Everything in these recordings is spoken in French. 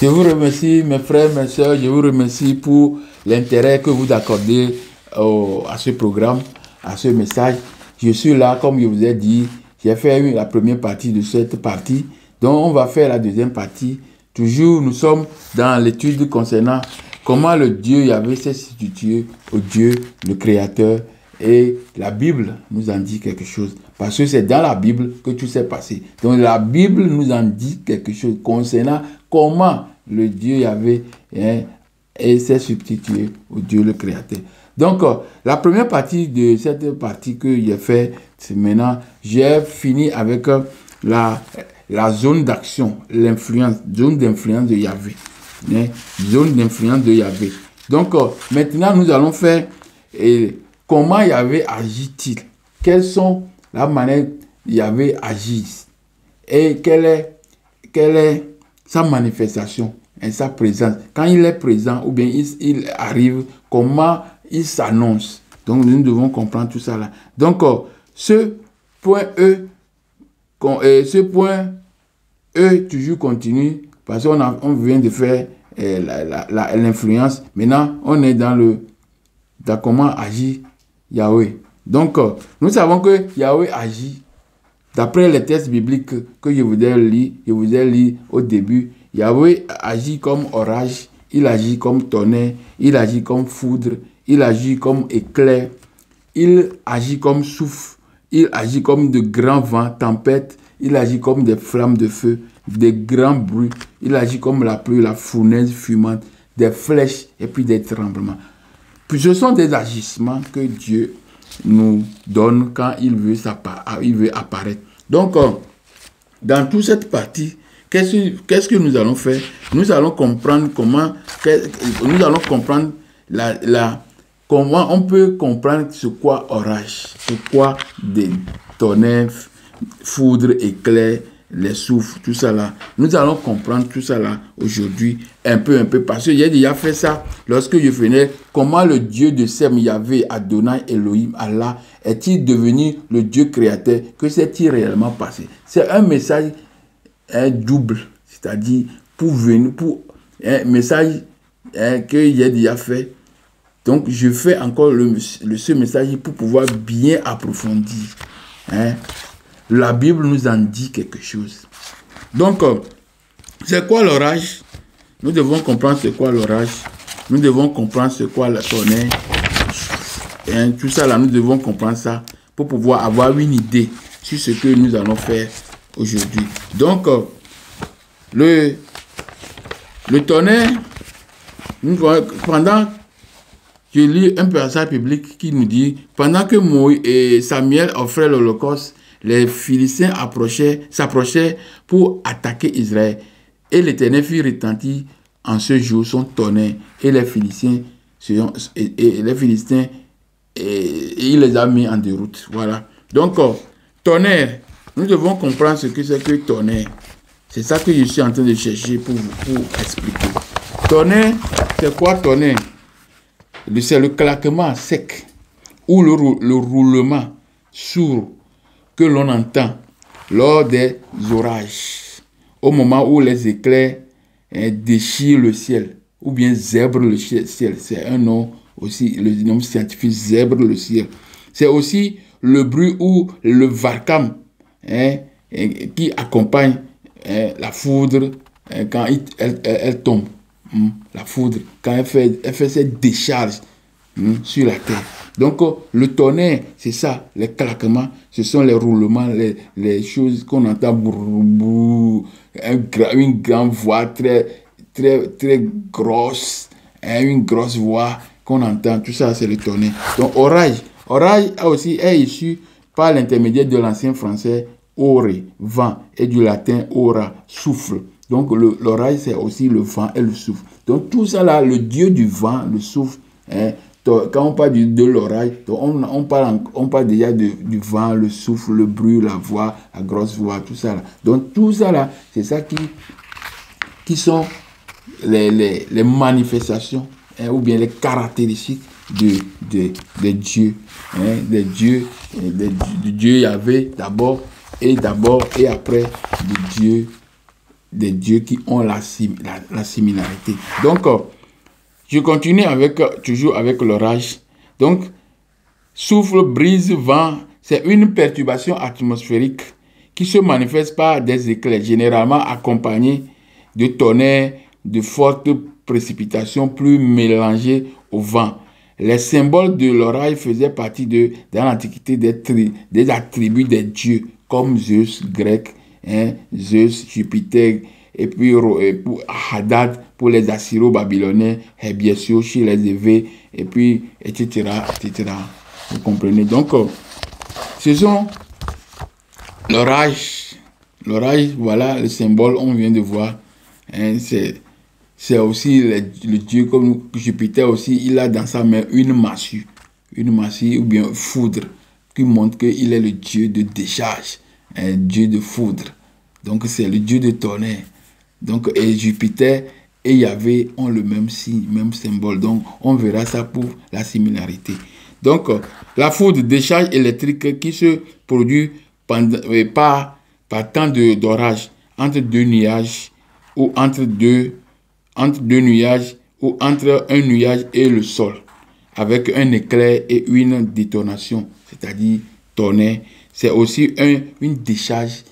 Je vous remercie, mes frères, mes soeurs, je vous remercie pour l'intérêt que vous accordez à ce programme, à ce message. Je suis là, comme je vous ai dit, j'ai fait la première partie de cette partie, donc on va faire la deuxième partie. Toujours, nous sommes dans l'étude concernant comment le Dieu Yahvé s'est substitué au Dieu, le Créateur. Et la Bible nous en dit quelque chose. Parce que c'est dans la Bible que tout s'est passé. Donc la Bible nous en dit quelque chose concernant comment le Dieu Yahvé s'est substitué au Dieu le Créateur. Donc la première partie de cette partie que j'ai fait, c'est maintenant, j'ai fini avec la zone d'action, l'influence, zone d'influence de Yahvé. Zone d'influence de Yahvé. Donc maintenant nous allons faire comment Yahvé agit-il? Quelles sont la manière Yahvé agit? Et quelle est sa manifestation et sa présence? Quand il est présent ou bien il arrive, comment il s'annonce? Donc nous devons comprendre tout ça là. Donc ce point toujours continue parce qu'on vient de faire l'influence. Maintenant on est dans comment agit Yahvé. Donc, nous savons que Yahvé agit d'après les textes bibliques que je vous ai lu au début. Yahvé agit comme orage, il agit comme tonnerre, il agit comme foudre, il agit comme éclair, il agit comme souffle, il agit comme de grands vents, tempêtes, il agit comme des flammes de feu, des grands bruits, il agit comme la pluie, la fournaise fumante, des flèches et puis des tremblements. Puis ce sont des agissements que Dieu nous donne quand il veut apparaître. Donc, dans toute cette partie, qu'est-ce que nous allons faire? Nous allons comprendre comment on peut comprendre ce quoi orage, ce quoi des tonnerres, foudre, éclair, les souffles, tout ça là. Nous allons comprendre tout ça là aujourd'hui, un peu, parce que j'ai déjà fait ça lorsque je venais. Comment le Dieu de Sem, Yahvé, Adonai, Elohim, Allah, est-il devenu le Dieu créateur? Que s'est-il réellement passé? C'est un message double, c'est-à-dire pour un message que j'ai déjà fait. Donc je fais encore ce message pour pouvoir bien approfondir. La Bible nous en dit quelque chose. Donc, c'est quoi l'orage? Nous devons comprendre c'est quoi l'orage. Nous devons comprendre c'est quoi le tonnerre. Tout ça là, nous devons comprendre ça pour pouvoir avoir une idée sur ce que nous allons faire aujourd'hui. Donc, le tonnerre, je lis un passage biblique qui nous dit, pendant que Moïse et Samuel offraient l'Holocauste, les Philistins s'approchaient pour attaquer Israël. Et l'Éternel fit retentir en ce jour son tonnerre. Et les Philistins, il les a mis en déroute. Voilà. Donc, tonnerre, nous devons comprendre ce que c'est que tonnerre. C'est ça que je suis en train de chercher pour expliquer. Tonnerre, c'est quoi tonnerre? C'est le claquement sec ou le roulement sourd que l'on entend lors des orages, au moment où les éclairs déchirent le ciel, ou bien zèbrent le ciel. C'est un nom aussi, le nom scientifique, zèbre le ciel. C'est aussi le bruit ou le vacarme qui accompagne la foudre quand elle tombe. La foudre, quand elle fait cette décharge sur la terre. Donc, le tonnerre, c'est ça, les claquements, ce sont les roulements, les choses qu'on entend, une grande voix très, très, très grosse, une grosse voix qu'on entend, tout ça, c'est le tonnerre. Donc, orage aussi est issu par l'intermédiaire de l'ancien français ore, vent, et du latin ora, souffle. Donc, l'orage, c'est aussi le vent et le souffle. Donc, tout ça là, le Dieu du vent, le souffle, quand on parle de l'orage, on parle déjà du vent, le souffle, le bruit, la voix, la grosse voix, tout ça là. Donc tout ça là, c'est ça qui sont les manifestations ou bien les caractéristiques de Dieu. Des dieux, du Dieu Yahvé d'abord et après du Dieu des dieux qui ont la similarité. Donc, je continue avec, toujours avec l'orage. Donc, souffle, brise, vent, c'est une perturbation atmosphérique qui se manifeste par des éclairs, généralement accompagnés de tonnerres, de fortes précipitations plus mélangées au vent. Les symboles de l'orage faisaient partie dans l'Antiquité des attributs des dieux, comme Zeus grec, Zeus, Jupiter, et puis pour Hadad pour les Assyro-Babyloniens, Hebiesio chez les Évés, et puis, etc., etc. Vous comprenez? Donc, ce sont l'orage. L'orage, voilà le symbole, on vient de voir. C'est aussi le dieu comme Jupiter aussi, il a dans sa main une massue ou bien foudre, qui montre qu'il est le dieu de décharge, un dieu de foudre. Donc c'est le dieu de tonnerre. Donc et Jupiter et Yahvé ont le même signe, même symbole. Donc on verra ça pour la similarité. Donc la foudre, décharge électrique qui se produit par temps d'orage entre deux nuages ou entre deux nuages ou entre un nuage et le sol, avec un éclair et une détonation, c'est-à-dire tonnerre. C'est aussi une décharge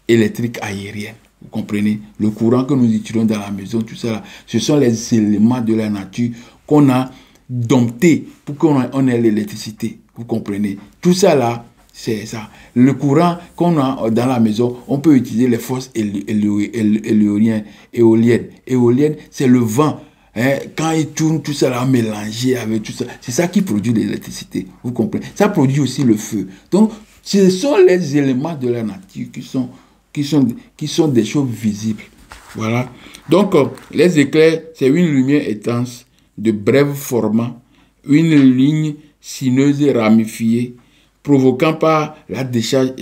électrique aérienne. Vous comprenez? Le courant que nous utilisons dans la maison, tout ça, là, ce sont les éléments de la nature qu'on a domptés pour qu'on ait l'électricité. Vous comprenez? Tout ça là, c'est ça. Le courant qu'on a dans la maison, on peut utiliser les forces éoliennes. Éoliennes, c'est le vent. Quand il tourne, tout ça là, mélangé avec tout ça. C'est ça qui produit l'électricité. Vous comprenez? Ça produit aussi le feu. Donc, ce sont les éléments de la nature qui sont des choses visibles. Voilà. Donc, les éclairs, c'est une lumière intense, de bref format, une ligne sinueuse ramifiée, provoquée par la décharge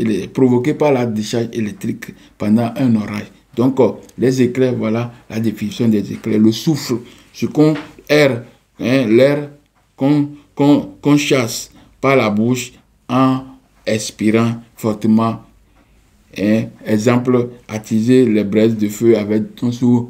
électrique pendant un orage. Donc, les éclairs, voilà la définition des éclairs. Le souffle, ce qu'on l'air qu'on chasse par la bouche en expirant fortement. Exemple, attiser les braises de feu avec ton sou.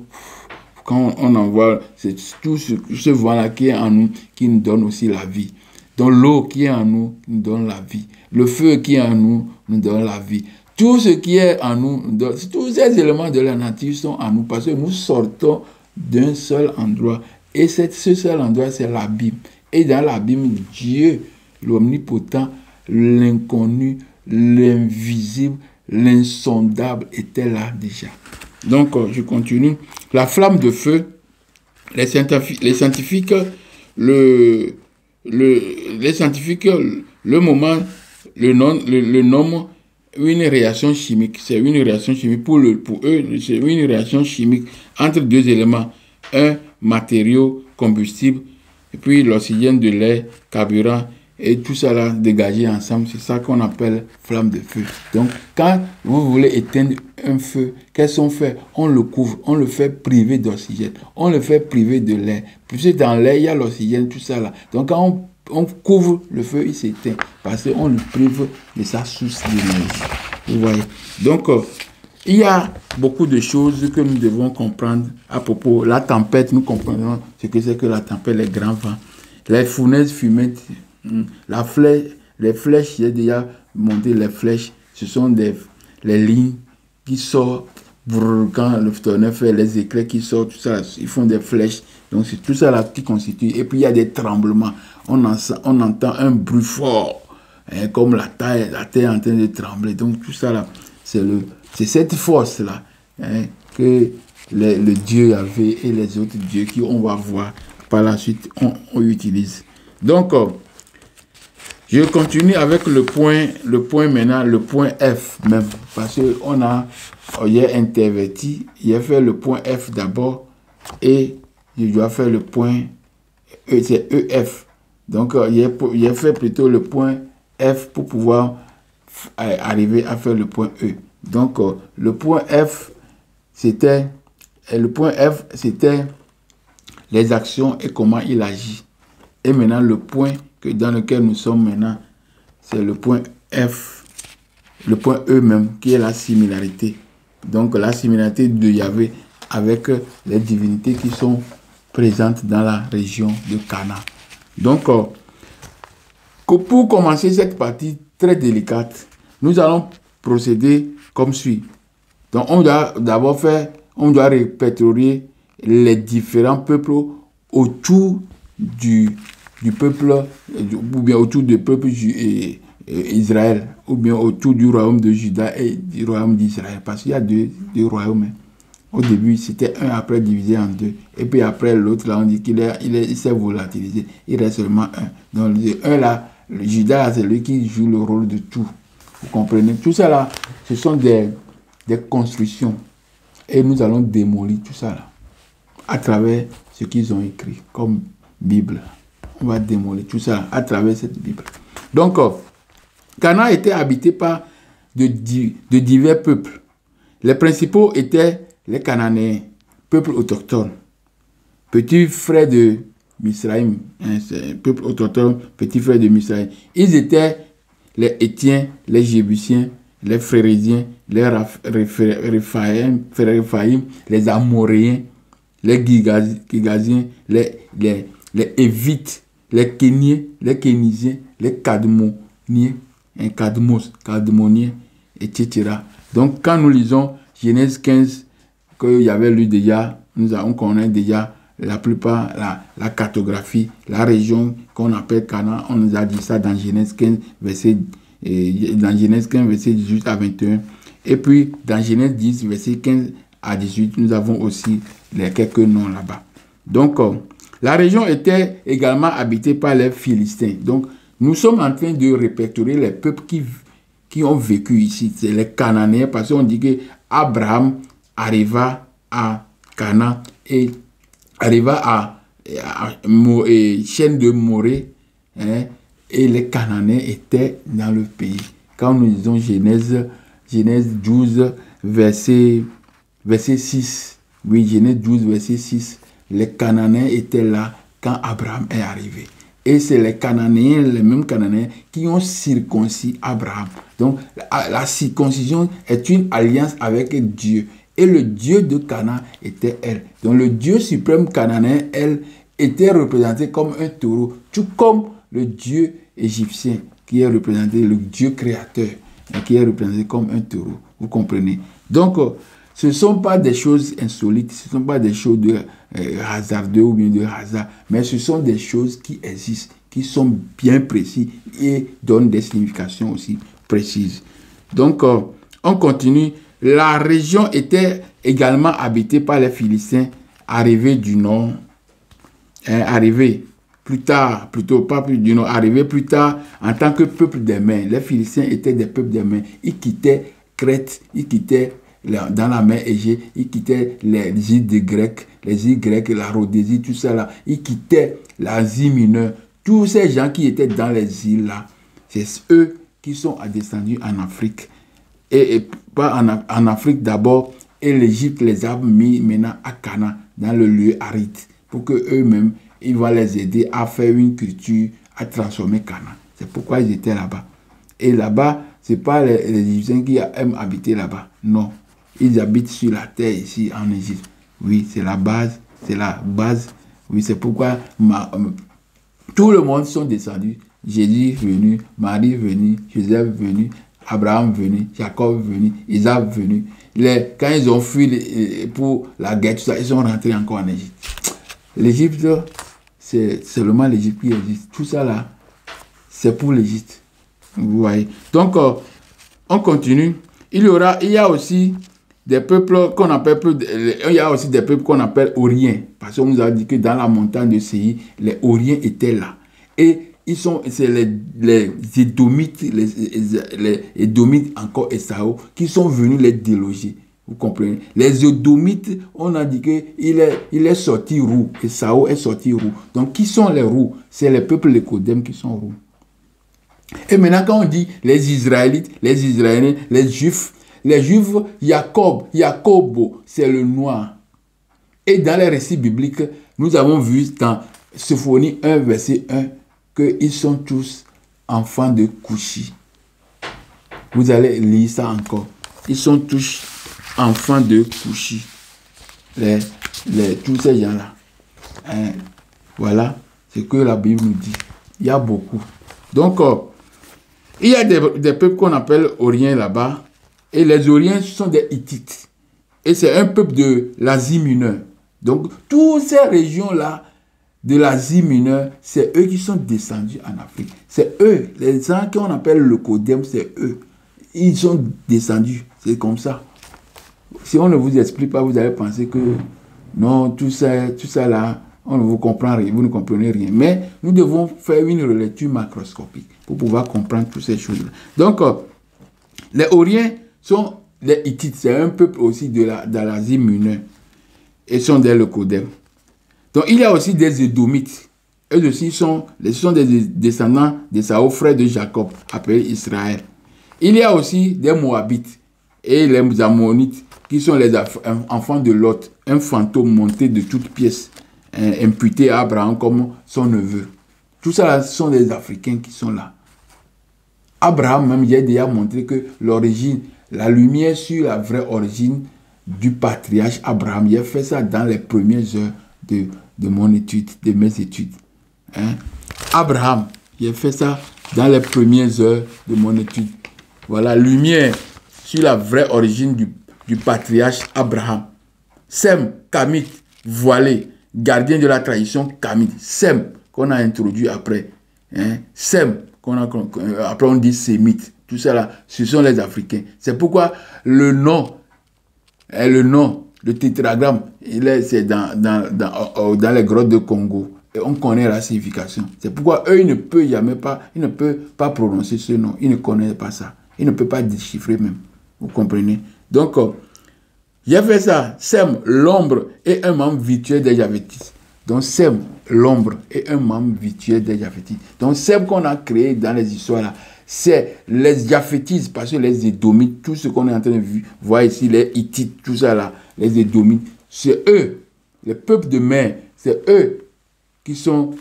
Quand on envoie, c'est tout ce vent-là qui est en nous, qui nous donne aussi la vie. Donc l'eau qui est en nous nous donne la vie. Le feu qui est en nous nous donne la vie. Tout ce qui est en nous, tous ces éléments de la nature sont en nous parce que nous sortons d'un seul endroit. Et ce seul endroit, c'est l'abîme. Et dans l'abîme, Dieu, l'omnipotent, l'inconnu, l'invisible, l'insondable était là déjà. Donc, je continue. La flamme de feu, les scientifiques, le nomment une réaction chimique. C'est une réaction chimique. Pour eux, c'est une réaction chimique entre deux éléments. Un matériau combustible, et puis l'oxygène de l'air, carburant, et tout ça là dégagé ensemble, c'est ça qu'on appelle flamme de feu. Donc, quand vous voulez éteindre un feu, qu'est-ce qu'on fait? On le couvre, on le fait priver d'oxygène, on le fait priver de l'air. Puis dans l'air, il y a l'oxygène, tout ça là. Donc, quand on couvre le feu, il s'éteint parce qu'on le prive de sa source d'énergie. Vous voyez? Donc, il y a beaucoup de choses que nous devons comprendre à propos de la tempête. Nous comprenons ce que c'est que la tempête, les grands vents, les fournaises fumantes. Les flèches, j'ai déjà monté les flèches, ce sont les lignes qui sortent quand le tonnerre fait les éclairs qui sortent, tout ça, ils font des flèches. Donc c'est tout ça là qui constitue. Et puis il y a des tremblements. On entend un bruit fort, comme la terre est en train de trembler. Donc tout ça là, c'est cette force là que le Dieu avait et les autres dieux qui on va voir par la suite on utilise. Donc je continue avec le point maintenant, le point F même, parce que j'ai interverti, j'ai fait le point F d'abord et je dois faire le point E, c'est EF. Donc j'ai fait plutôt le point F pour pouvoir arriver à faire le point E. Donc le point F, c'était les actions et comment il agit. Et maintenant le point dans lequel nous sommes maintenant, c'est le point F, le point E même, qui est la similarité. Donc la similarité de Yahvé avec les divinités qui sont présentes dans la région de Canaan. Donc, pour commencer cette partie très délicate, nous allons procéder comme suit. Donc, on doit d'abord répertorier les différents peuples autour du peuple, ou bien autour du peuple Israël, ou bien autour du royaume de Juda et du royaume d'Israël. Parce qu'il y a deux royaumes. Au début, c'était un, après divisé en deux. Et puis après, l'autre, là, on dit qu'il s'est volatilisé. Il reste seulement un. Donc, le un, là, le Juda, c'est lui qui joue le rôle de tout. Vous comprenez? Tout ça, là, ce sont des constructions. Et nous allons démolir tout ça, là, à travers ce qu'ils ont écrit comme Bible. On va démolir tout ça là, à travers cette Bible. Donc, Canaan était habité par de divers peuples. Les principaux étaient les Cananéens, peuple autochtone, petit frère de Misraïm, hein, peuple autochtone, petit frère de Misraïm. Ils étaient les Hétiens, les Jébusiens, les Phéréziens, les Réphaïm, les Amoréens, les Gigaziens, les Évites, les Kéniens, les Kénisiens, les Cadmoniens, Cadmoniens, etc. Donc, quand nous lisons Genèse 15, qu'il y avait lu déjà, on connaît déjà la plupart, la cartographie, la région qu'on appelle Canaan, on nous a dit ça dans Genèse 15, verset 18 à 21. Et puis, dans Genèse 10, verset 15 à 18, nous avons aussi les quelques noms là-bas. Donc, la région était également habitée par les Philistins. Donc, nous sommes en train de répertorier les peuples qui ont vécu ici. C'est les Cananéens, parce qu'on dit que Abraham arriva à Canaan et arriva à chaîne de Morée, hein, et les Cananéens étaient dans le pays. Quand nous lisons Genèse 12, verset 6, oui, Genèse 12, verset 6, les Cananéens étaient là quand Abraham est arrivé. Et c'est les Cananéens, les mêmes Cananéens, qui ont circoncis Abraham. Donc, la circoncision est une alliance avec Dieu. Et le Dieu de Canaan était elle. Donc, le Dieu suprême cananéen, elle, était représenté comme un taureau, tout comme le Dieu égyptien, qui est représenté, le Dieu créateur, qui est représenté comme un taureau. Vous comprenez? Donc, ce ne sont pas des choses insolites, ce ne sont pas des choses de hasardeux ou bien de hasard, mais ce sont des choses qui existent, qui sont bien précises et donnent des significations aussi précises. Donc, on continue. La région était également habitée par les Philistins arrivés du nord, arrivés plus tard, plutôt pas plus du nord, arrivés plus tard en tant que peuple des mers. Les Philistins étaient des peuples des mers. Ils quittaient Crète, ils quittaient dans la mer Égée, ils quittaient les îles grecques, la Rhodésie, tout ça là. Ils quittaient l'Asie mineure. Tous ces gens qui étaient dans les îles là, c'est eux qui sont descendus en Afrique. Et pas en Afrique d'abord, et l'Égypte les a mis maintenant à Canaan, dans le lieu aride, pour qu'eux-mêmes, ils vont les aider à faire une culture, à transformer Canaan. C'est pourquoi ils étaient là-bas. Et là-bas, ce n'est pas les Égyptiens qui aiment habiter là-bas. Non. Ils habitent sur la terre ici en Égypte. Oui, c'est la base. C'est la base. Oui, c'est pourquoi tout le monde sont descendus. Jésus est venu, Marie est venue, Joseph est venu, Abraham est venu, Jacob est venu, Isaac est venu. Quand ils ont fui pour la guerre, tout ça, ils sont rentrés encore en Égypte. L'Égypte, c'est seulement l'Égypte qui existe. Tout ça là, c'est pour l'Égypte. Vous voyez. Donc, on continue. Il y a aussi des peuples qu'on appelle Horiens. Parce qu'on nous a dit que dans la montagne de Séir, les Horiens étaient là. Et c'est les Édomites, les Édomites encore Esaü, qui sont venus les déloger. Vous comprenez? Les Édomites, on a dit qu'il est sorti roux. Esaü est sorti roux. Donc, qui sont les roux? C'est les peuples Lécodème qui sont roux. Et maintenant, quand on dit les Israélites, les Israéliens, les Juifs, Jacobo, c'est le noir. Et dans les récits bibliques, nous avons vu dans Sophonie 1, verset 1, qu'ils sont tous enfants de Couchi. Vous allez lire ça encore. Ils sont tous enfants de Couchi. Tous ces gens-là. Hein, voilà ce que la Bible nous dit. Il y a beaucoup. Donc, il y a des peuples qu'on appelle Oriens là-bas. Et les Oriens sont des Hittites. Et c'est un peuple de l'Asie mineure. Donc, toutes ces régions-là de l'Asie mineure, c'est eux qui sont descendus en Afrique. C'est eux, les gens qu'on appelle le Codem, c'est eux. Ils sont descendus. C'est comme ça. Si on ne vous explique pas, vous allez penser que non, tout ça là, on ne vous comprend rien, vous ne comprenez rien. Mais nous devons faire une relecture macroscopique pour pouvoir comprendre toutes ces choses-là. Donc, les Oriens sont les Hittites, c'est un peuple aussi de l'Asie mineure. Et sont des Leucodèmes. Donc, il y a aussi des Édomites. Eux aussi sont des descendants des Saoul, frères de Jacob, appelés Israël. Il y a aussi des Moabites et les Ammonites, qui sont les enfants de Lot, un fantôme monté de toutes pièces, imputé à Abraham comme son neveu. Tout ça, là, ce sont des Africains qui sont là. Abraham, même, il a déjà montré que l'origine, la lumière sur la vraie origine du patriarche Abraham, il a fait ça dans les premières heures de mon étude, de mes études. Hein? Abraham, il a fait ça dans les premières heures de mon étude. Voilà, lumière sur la vraie origine du patriarche Abraham. Sem, Kamite, voilé, gardien de la tradition Kamite. Sem, qu'on a introduit après. Hein? Sem, après on dit Sémite. Tout ça là, ce sont les Africains. C'est pourquoi le nom, le tétragramme, c'est dans les grottes de Congo. Et on connaît la signification. C'est pourquoi eux, ils ne peuvent pas prononcer ce nom. Ils ne connaissent pas ça. Ils ne peuvent pas déchiffrer même. Vous comprenez? Donc, j'ai fait ça. Sem, l'ombre et un membre virtuel des Javétites. Donc, Sem, l'ombre et un membre virtuel des Javétites. Donc, Sem qu'on a créé dans les histoires là, c'est les Japhétites, parce que les Édomites, tout ce qu'on est en train de voir ici, les Hittites, tout ça là, les Édomites, c'est eux, les peuples de mer, c'est eux qui sont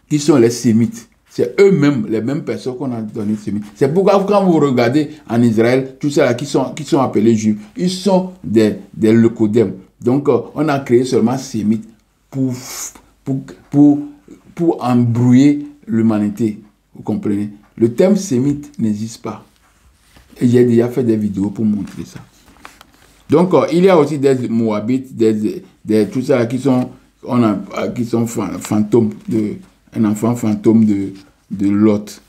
les Sémites. C'est eux-mêmes, les mêmes personnes qu'on a donné Sémites. C'est pourquoi quand vous regardez en Israël, tout ça là, qui sont appelés Juifs, ils sont des Leucodèmes. Donc, on a créé seulement Sémites pour embrouiller l'humanité. Vous comprenez? Le terme sémite n'existe pas. Et j'ai déjà fait des vidéos pour montrer ça. Donc, il y a aussi des Moabites, tout ça qui sont fantômes, un enfant fantôme de Lot.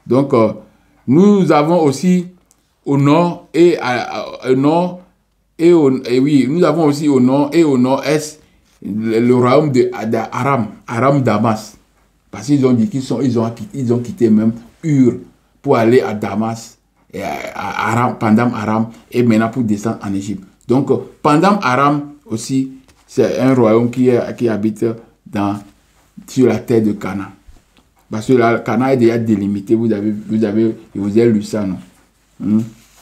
Donc, nous avons aussi au nord nous avons aussi au nord et au nord-est le royaume d'Aram, Aram Damas. Parce qu'ils ont dit ils ont quitté même Ur pour aller à Damas, à Aram, pendant Aram, et maintenant pour descendre en Égypte. Donc, pendant Aram aussi, c'est un royaume qui habite sur la terre de Canaan. Parce que la Canaan est déjà délimité, vous avez lu ça, non?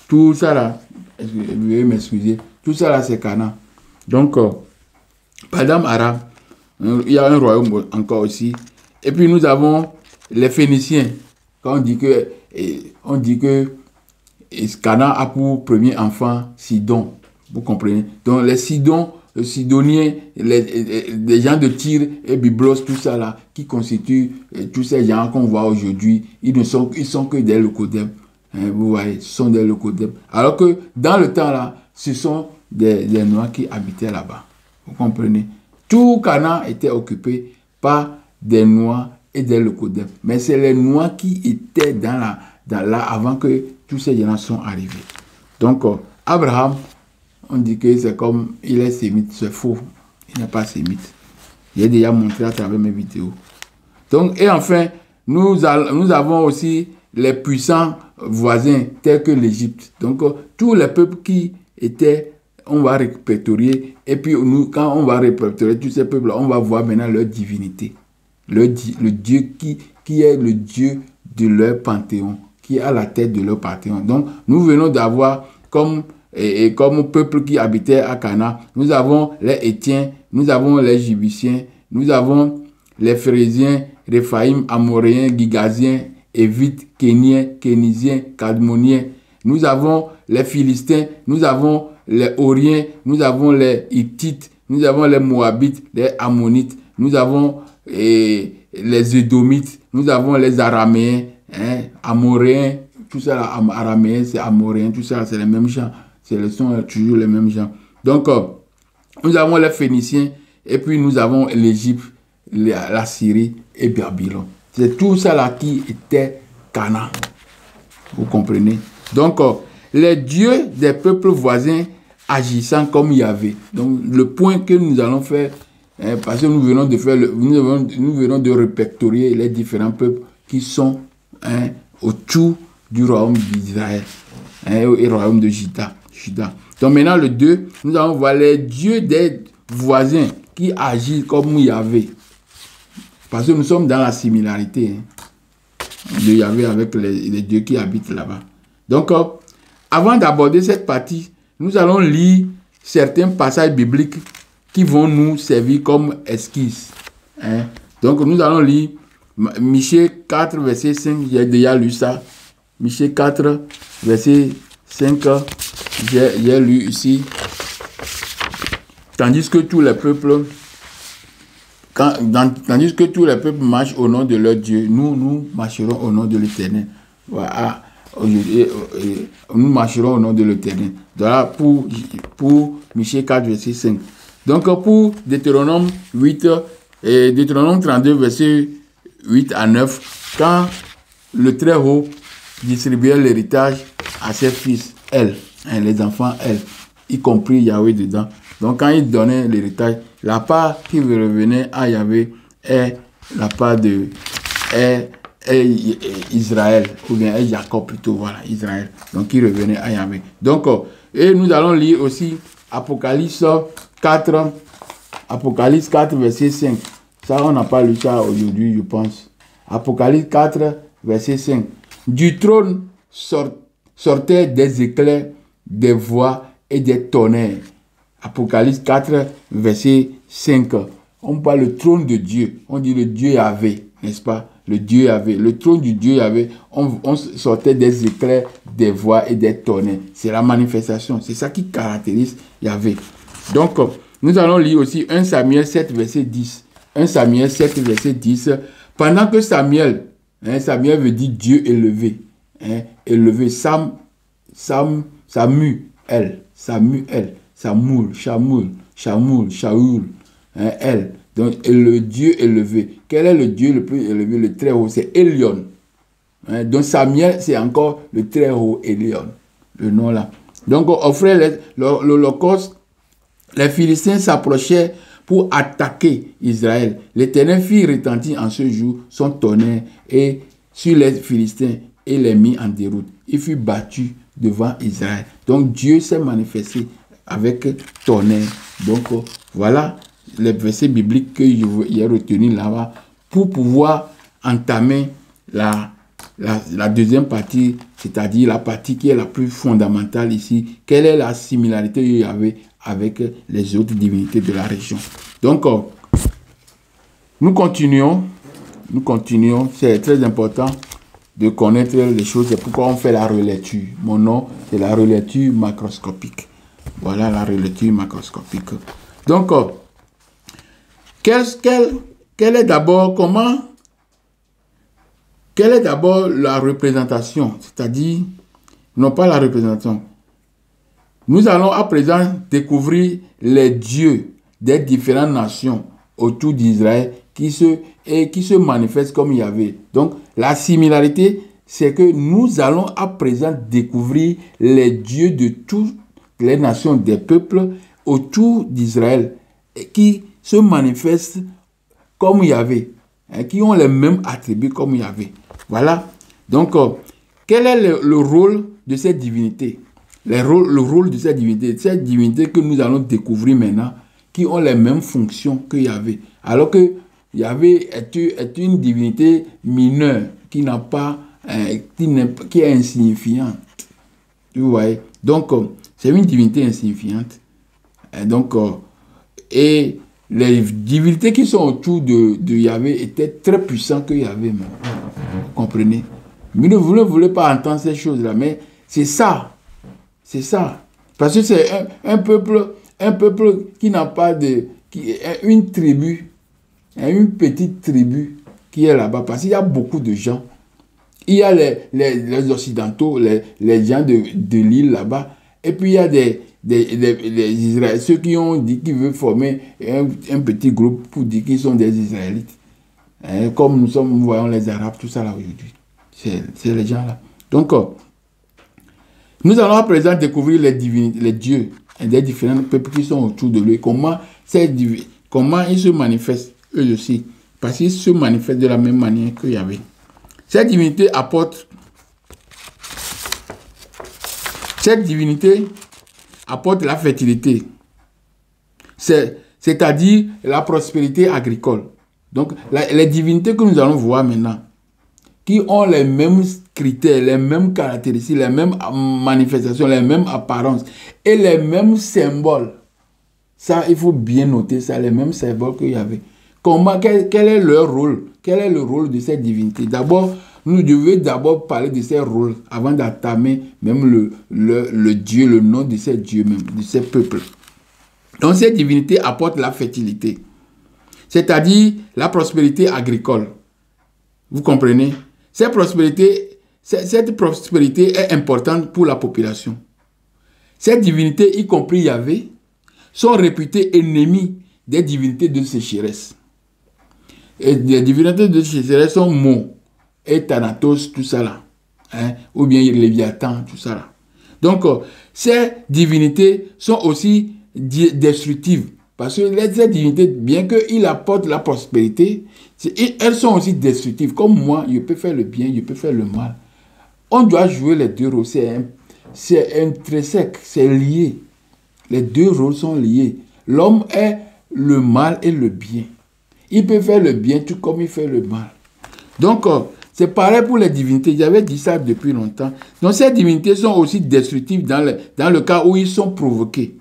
Tout ça là, veuillez m'excuser, tout ça là c'est Canaan. Donc, pendant Aram, il y a un royaume encore aussi. Et puis nous avons les Phéniciens. Quand on dit que Canaan a pour premier enfant Sidon. Vous comprenez? Donc les Sidoniens, les gens de Tyr et Byblos, tout ça là, qui constituent tous ces gens qu'on voit aujourd'hui, ils sont que des Leucodèmes. Hein, vous voyez, ce sont des Leucodèmes. Alors que dans le temps là, ce sont des Noirs qui habitaient là-bas. Vous comprenez? Tout Canaan était occupé par des Noirs et des Leucodèmes. Mais c'est les Noirs qui étaient là avant que tous ces gens sont arrivés. Donc, Abraham, on dit que c'est comme il est sémite. C'est faux. Il n'est pas sémite. J'ai déjà montré à travers mes vidéos. Donc, et enfin, nous avons aussi les puissants voisins tels que l'Égypte. Donc, tous les peuples qui étaient, on va répertorier. Et puis, quand on va répertorier tous ces peuples, on va voir maintenant leur divinité. Le Dieu qui est le Dieu de leur panthéon, qui est à la tête de leur panthéon. Donc, nous venons d'avoir comme peuple qui habitait à Canaan, nous avons les Hétiens, nous avons les Jébusiens, nous avons les Phérésiens, Réphaïm, Amoréens, Gigaziens, Évites, Kéniens, Kénisiens, Cadmoniens. Nous avons les Philistins, nous avons les Horiens, nous avons les Hittites, nous avons les Moabites, les Ammonites, nous avons les Édomites, nous avons les Araméens, Amoréens, tout ça, là, Araméens, c'est Amoréens, tout ça, c'est les mêmes gens, sont toujours les mêmes gens. Donc, nous avons les Phéniciens, et puis nous avons l'Égypte, la Syrie et Babylone. C'est tout ça là qui était Canaan. Vous comprenez? Donc, les dieux des peuples voisins agissant comme Yahvé. Donc, le point que nous allons faire, parce que nous venons de faire, nous venons de répertorier les différents peuples qui sont autour du royaume d'Israël et au royaume de Juda. Donc, maintenant, le 2, nous allons voir les dieux des voisins qui agissent comme Yahvé. Parce que nous sommes dans la similarité de Yahvé avec les dieux qui habitent là-bas. Donc, avant d'aborder cette partie, nous allons lire certains passages bibliques qui vont nous servir comme esquisse. Donc, nous allons lire Michée 4, verset 5. J'ai déjà lu ça. Michée 4, verset 5. J'ai lu ici. Tandis que tous les peuples... Tandis que tous les peuples marchent au nom de leur Dieu, nous marcherons au nom de l'Éternel. Voilà. Nous marcherons au nom de l'Éternel. Voilà pour Michée 4, verset 5. Donc pour Deutéronome 8 et Deutéronome 32, verset 8 à 9, quand le Très-Haut distribuait l'héritage à ses fils, les enfants, y compris Yahvé dedans. Donc, quand il donnait l'héritage, la part qui revenait à Yahvé est la part de Israël, ou bien Jacob plutôt, voilà, Israël. Donc, il revenait à Yahvé. Donc, et nous allons lire aussi Apocalypse 4, verset 5. Ça, on n'a pas lu ça aujourd'hui, je pense. Apocalypse 4, verset 5. Du trône sortaient des éclairs, des voix et des tonnerres. Apocalypse 4, verset 5. On parle du trône de Dieu. On dit le Dieu Yahvé, n'est-ce pas? Le Dieu Yahvé. Le trône du Dieu Yahvé, on sortait des éclairs, des voix et des tonnerres. C'est la manifestation. C'est ça qui caractérise Yahvé. Donc, nous allons lire aussi 1 Samuel 7, verset 10. 1 Samuel 7, verset 10. Pendant que Samuel veut dire Dieu élevé. Élevé. Samuel. Shaoul, elle. Donc, le Dieu élevé. Quel est le Dieu le plus élevé, le très haut? C'est Elion. Donc, Samuel, c'est encore le très haut Elion. Le nom là. Donc, on offrait l'Holocauste. Les Philistins s'approchaient pour attaquer Israël. L'Éternel fit retentir en ce jour son tonnerre et sur les Philistins et les mit en déroute. Il fut battu devant Israël. Donc, Dieu s'est manifesté avec tonnerre. Donc, voilà les versets bibliques que j'ai retenus là-bas pour pouvoir entamer la deuxième partie, c'est-à-dire la partie qui est la plus fondamentale ici. Quelle est la similarité qu'il y avait avec les autres divinités de la région? Donc, nous continuons. C'est très important de connaître les choses. C'est pourquoi on fait la relecture. Mon nom, c'est la relecture macroscopique. Voilà la relecture macroscopique. Donc, quelle est d'abord la représentation? C'est-à-dire, non pas la représentation. Nous allons à présent découvrir les dieux des différentes nations autour d'Israël qui se manifestent comme Yahvé. Donc, la similarité, c'est que nous allons à présent découvrir les dieux de toutes les nations des peuples autour d'Israël qui se manifestent comme Yahvé, qui ont les mêmes attributs comme Yahvé. Voilà. Donc, quel est le rôle de cette divinité? Le rôle de cette divinité que nous allons découvrir maintenant, qui ont les mêmes fonctions que Yahvé. Alors que Yahvé est une divinité mineure qui n'a pas, qui est insignifiante. Vous voyez? Donc, c'est une divinité insignifiante. Donc, et les divinités qui sont autour de Yahvé étaient très puissantes que Yahvé même. Vous comprenez? Mais vous ne voulez pas entendre ces choses-là, mais c'est ça. C'est ça. Parce que c'est un peuple qui n'a pas de... une tribu, une petite tribu qui est là-bas. Parce qu'il y a beaucoup de gens. Il y a les Occidentaux, les gens de l'île là-bas. Et puis il y a des Israéliens, ceux qui ont dit qu'ils veulent former un petit groupe pour dire qu'ils sont des Israélites. Comme nous voyons les Arabes, tout ça là aujourd'hui. C'est les gens là. Donc, nous allons à présent découvrir les dieux et des différents peuples qui sont autour de lui. Comment ils se manifestent, eux aussi. Parce qu'ils se manifestent de la même manière qu'il y avait. Cette divinité apporte la fertilité, c'est-à-dire la prospérité agricole. Donc, les divinités que nous allons voir maintenant, qui ont les mêmes critères, les mêmes caractéristiques, les mêmes manifestations, les mêmes apparences et les mêmes symboles. Ça, il faut bien noter ça, les mêmes symboles qu'il y avait. Quel est leur rôle? Quel est le rôle de cette divinité? D'abord, nous devons d'abord parler de ces rôles avant d'attamer même le Dieu, le nom de ces dieux même, de ces peuples. Donc, cette divinité apporte la fertilité, c'est-à-dire la prospérité agricole. Vous comprenez? Cette prospérité est importante pour la population. Ces divinités, y compris Yahvé, sont réputées ennemies des divinités de sécheresse. Et les divinités de sécheresse sont Mo et Thanatos, tout ça là. Ou bien Léviathan, tout ça là. Donc, ces divinités sont aussi destructives. Parce que ces divinités, bien qu'ils apportent la prospérité, elles sont aussi destructives. Comme moi, je peux faire le bien, je peux faire le mal. On doit jouer les deux rôles. C'est intrinsèque, c'est lié. Les deux rôles sont liés. L'homme est le mal et le bien. Il peut faire le bien tout comme il fait le mal. Donc, c'est pareil pour les divinités. J'avais dit ça depuis longtemps. Donc, ces divinités sont aussi destructives dans le cas où ils sont provoqués.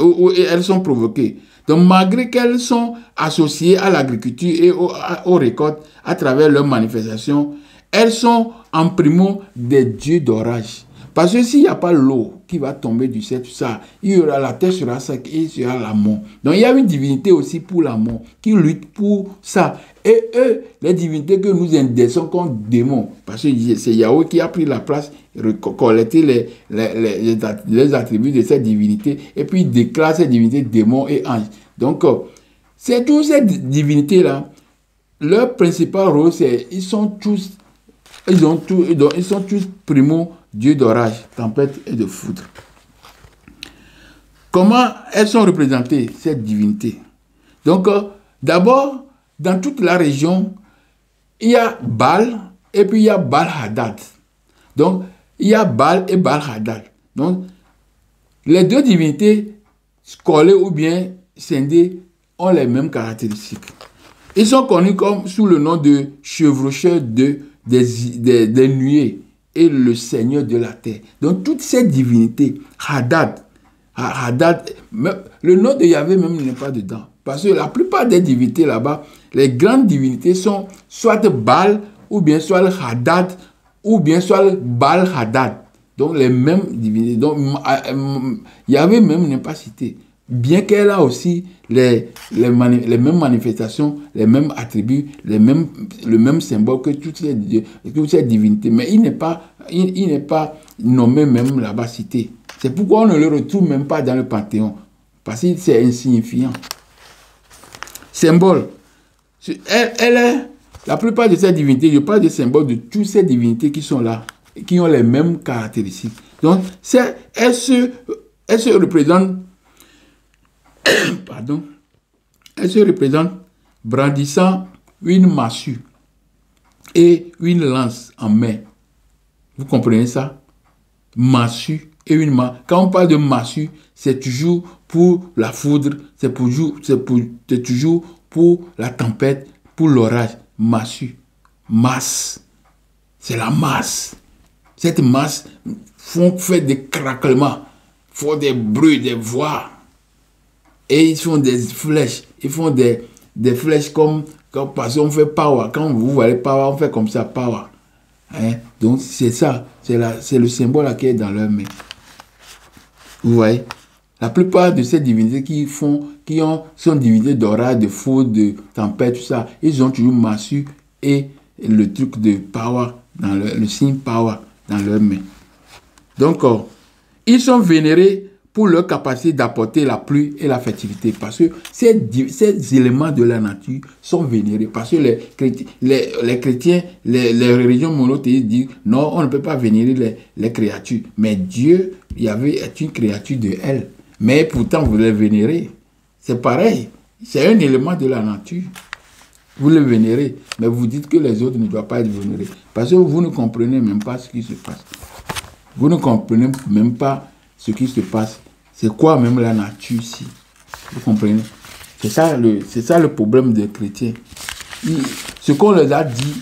Où elles sont provoquées. Donc, malgré qu'elles sont associées à l'agriculture et aux récoltes à travers leurs manifestations, elles sont en primo des dieux d'orage. Parce que s'il n'y a pas l'eau qui va tomber du ciel, tout ça, la terre sera sec et il y aura la mort. Donc il y a une divinité aussi pour la mort qui lutte pour ça. Et eux, les divinités que nous indexons comme démons, parce que c'est Yahweh qui a pris la place, collecter les attributs de cette divinité et puis déclare ces divinités démons et anges. Donc, c'est toutes ces divinités-là, leur principal rôle, c'est ils sont tous primo dieux d'orage, tempête et de foudre. Comment elles sont représentées, ces divinités? Donc, d'abord, dans toute la région, il y a Baal et puis il y a Baal-Hadad. Donc, il y a Baal et Baal-Hadad. Donc, les deux divinités collées ou bien scindées ont les mêmes caractéristiques. Ils sont connus comme sous le nom de chevaucheurs des nuées et le Seigneur de la terre. Donc, toutes ces divinités, Hadad, le nom de Yahvé même n'est pas dedans. Parce que la plupart des divinités là-bas, les grandes divinités sont soit Baal, ou bien soit Hadad, ou bien soit Baal-Hadad. Donc, les mêmes divinités. Donc, Yahvé même n'est pas cité. Bien qu'elle a aussi les mêmes manifestations, les mêmes attributs, le même symbole que toutes ces divinités. Mais il n'est pas nommé même là-bas cité. C'est pourquoi on ne le retrouve même pas dans le Panthéon. Parce que c'est insignifiant. Symbole. La plupart de ces divinités, je parle des symboles de toutes ces divinités qui sont là, qui ont les mêmes caractéristiques. Donc, elles se représentent pardon, elle se représente brandissant une massue et une lance en main. Vous comprenez ça? Massue et une main. Quand on parle de massue, c'est toujours pour la foudre, c'est toujours pour la tempête, pour l'orage. Massue, masse, c'est la masse. Cette masse fait des craquements, font des bruits, des voix. Et ils font des flèches. Ils font des flèches comme parce qu'on fait power. Quand vous voyez power, on fait comme ça, power. Donc c'est ça. C'est le symbole qui est dans leur main. Vous voyez? La plupart de ces divinités sont divinités d'orage, de foudre, de tempête, tout ça, ils ont toujours massue et le truc de power, le signe power dans leurs mains. Donc, ils sont vénérés pour leur capacité d'apporter la pluie et la fertilité. Parce que ces éléments de la nature sont vénérés. Parce que les chrétiens, les religions monothéistes disent non, on ne peut pas vénérer les créatures. Mais Dieu, il y avait une créature de elle. Mais pourtant, vous les vénérez. C'est pareil. C'est un élément de la nature. Vous les vénérez. Mais vous dites que les autres ne doivent pas être vénérés. Parce que vous ne comprenez même pas ce qui se passe. Vous ne comprenez même pas ce qui se passe. C'est quoi même la nature ici? Vous comprenez? C'est ça le problème des chrétiens. Ce qu'on leur a dit,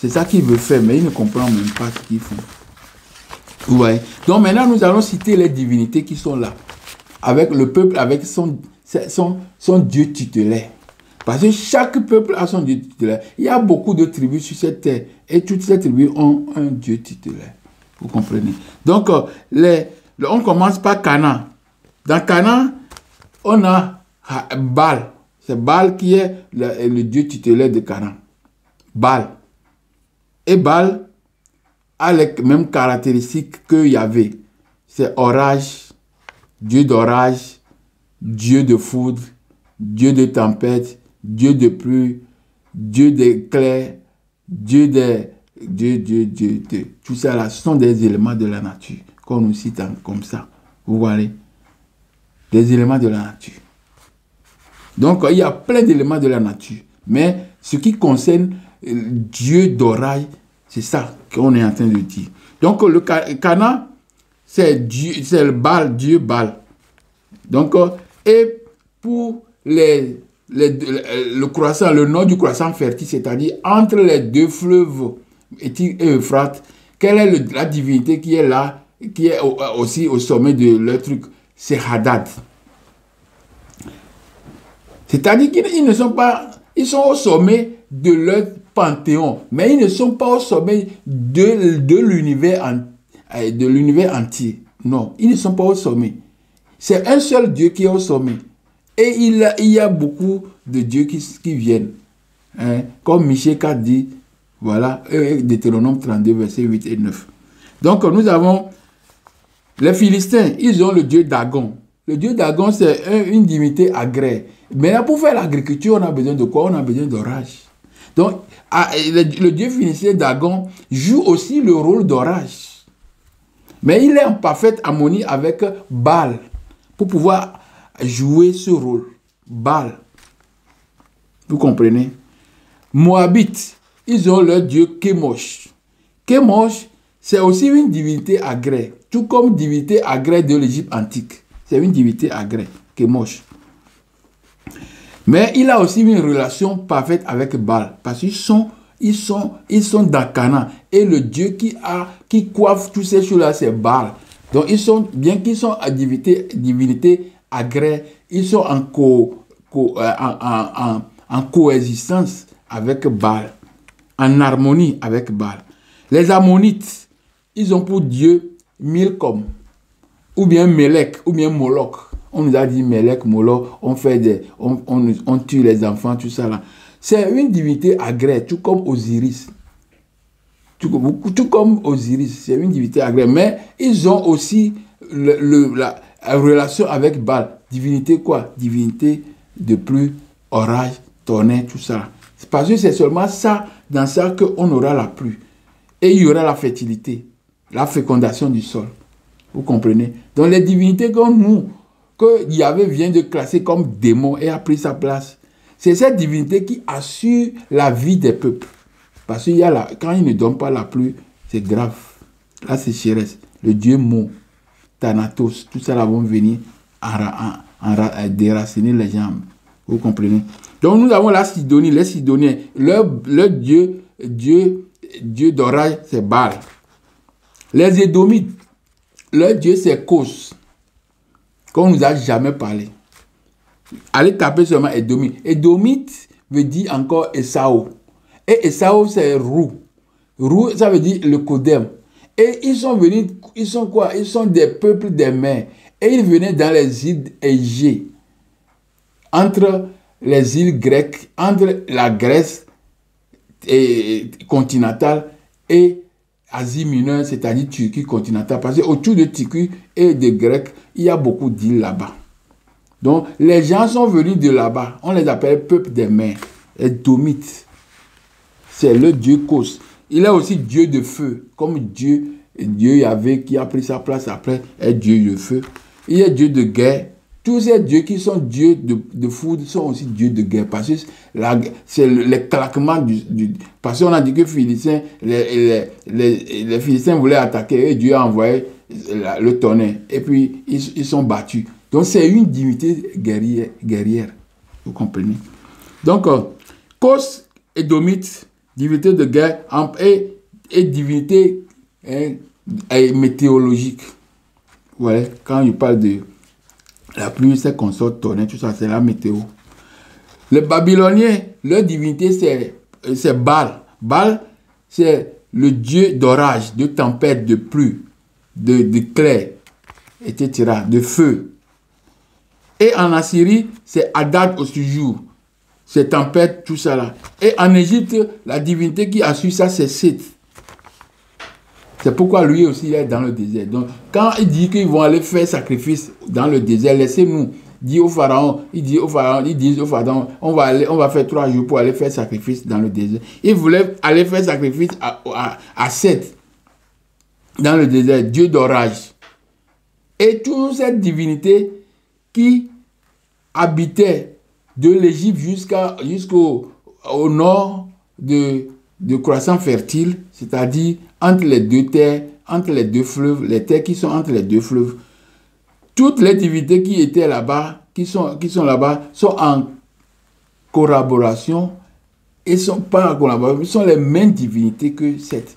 c'est ça qu'ils veulent faire, mais ils ne comprennent même pas ce qu'ils font. Vous voyez? Donc maintenant, nous allons citer les divinités qui sont là. Avec le peuple, avec son Dieu tutélaire. Parce que chaque peuple a son Dieu tutélaire. Il y a beaucoup de tribus sur cette terre. Et toutes ces tribus ont un Dieu tutélaire. Vous comprenez? Donc, on commence par Canaan. Dans Canaan, on a Baal. C'est Baal qui est le Dieu tutélaire de Canaan. Baal. Et Baal a les mêmes caractéristiques que Yahvé. C'est orage, Dieu d'orage, Dieu de foudre, Dieu de tempête, Dieu de pluie, Dieu d'éclair, Dieu de... Tout ça là, ce sont des éléments de la nature qu'on nous cite comme ça. Vous voyez? Des éléments de la nature. Donc, il y a plein d'éléments de la nature. Mais ce qui concerne Dieu d'orage, c'est ça qu'on est en train de dire. Donc, le Canaan, c'est le Baal, Dieu Baal. Donc, et pour le croissant, le nord du croissant fertile, c'est-à-dire entre les deux fleuves, Éthique et Euphrate, quelle est la divinité qui est là, qui est aussi au sommet de leur truc? C'est Hadad. C'est-à-dire qu'ils ne sont pas, ils sont au sommet de leur panthéon, mais ils ne sont pas au sommet de l'univers entier. Non, ils ne sont pas au sommet. C'est un seul Dieu qui est au sommet. Et il y a beaucoup de dieux qui viennent. Hein? Comme Michée a dit, voilà, Deutéronome 32, versets 8 et 9. Donc, nous avons les Philistins, ils ont le dieu Dagon. Le dieu Dagon, c'est une divinité agraire. Mais là, pour faire l'agriculture, on a besoin de quoi? On a besoin d'orage. Donc, le dieu philistin Dagon joue aussi le rôle d'orage. Mais il est en parfaite harmonie avec Baal pour pouvoir jouer ce rôle. Baal. Vous comprenez? Moabites, ils ont leur dieu Kémosh. Kémosh, c'est aussi une divinité agraire, tout comme divinité agraire de l'Égypte antique. C'est une divinité agraire, Kémosh. Mais il a aussi une relation parfaite avec Baal, parce qu'ils sont dans Canaan. Et le dieu qui coiffe tous ces choses-là, c'est Baal. Donc, bien qu'ils sont à divinité agraire, ils sont en coexistence avec Baal, en harmonie avec Baal. Les Ammonites, ils ont pour Dieu Milcom, ou bien Melek, ou bien Moloch. On nous a dit Melek, Moloch, on tue les enfants, tout ça là. C'est une divinité agraire, tout comme Osiris. Tout comme Osiris, c'est une divinité agraire. Mais ils ont aussi la relation avec Baal. Divinité quoi? Divinité de pluie, orage, tonnerre, tout ça. Parce que c'est seulement ça, dans ça qu'on aura la pluie. Et il y aura la fertilité, la fécondation du sol. Vous comprenez? Donc les divinités que Yahvé vient de classer comme démons et a pris sa place, c'est cette divinité qui assure la vie des peuples. Parce qu'il y a quand il ne donne pas la pluie, c'est grave. La sécheresse, le dieu Mo, Thanatos, tout ça là vont venir déraciner les gens. Vous comprenez? Donc nous avons la Sidonie, les Sidoniens, leur dieu d'orage, c'est Baal. Les Édomites, leur dieu c'est Kos, qu'on ne nous a jamais parlé. Allez taper seulement Édomite. Édomite veut dire encore Esau. Et Esau c'est Rou. Rou, ça veut dire le Kodem. Et ils sont venus, ils sont quoi? Ils sont des peuples des mers. Et ils venaient dans les îles Égée, entre les îles grecques, entre la Grèce continentale et Asie mineure, c'est-à-dire Turquie continentale. Parce qu'autour de Turquie et de Grec, il y a beaucoup d'îles là-bas. Donc, les gens sont venus de là-bas. On les appelle peuple des mers, les Domites. C'est le dieu Kos. Il est aussi dieu de feu, comme Dieu Yahvé qui a pris sa place après est dieu de feu. Il est dieu de guerre. Tous ces dieux qui sont dieux de foudre sont aussi dieux de guerre. Parce que c'est le claquement parce qu'on a dit que les Philistins voulaient attaquer et Dieu a envoyé le tonnerre. Et puis, ils sont battus. Donc, c'est une divinité guerrière. Vous comprenez? Donc, Kos et Domite, divinité de guerre et divinité météorologique. Voilà, quand il parle de la pluie, c'est qu'on sort tonnerre, tout ça, c'est la météo. Les Babyloniens, leur divinité, c'est Baal. Baal, c'est le dieu d'orage, de tempête, de pluie, d'éclairs, etc., de feu. Et en Assyrie, c'est Hadad au jour. C'est tempête, tout ça là. Et en Égypte, la divinité qui a su ça, c'est Seth. C'est pourquoi lui aussi il est dans le désert. Donc, quand il dit qu'ils vont aller faire sacrifice dans le désert, laissez-nous, dit au pharaon, ils disent au pharaon, on va faire 3 jours pour aller faire sacrifice dans le désert. Ils voulaient aller faire sacrifice à Seth, dans le désert, dieu d'orage. Et toute cette divinité qui habitait de l'Égypte jusqu'au nord de croissant fertile, c'est-à-dire entre les deux terres, entre les deux fleuves, les terres qui sont entre les deux fleuves. Toutes les divinités qui étaient là-bas, qui sont là-bas, sont en collaboration et sont pas en collaboration, sont les mêmes divinités que Seth.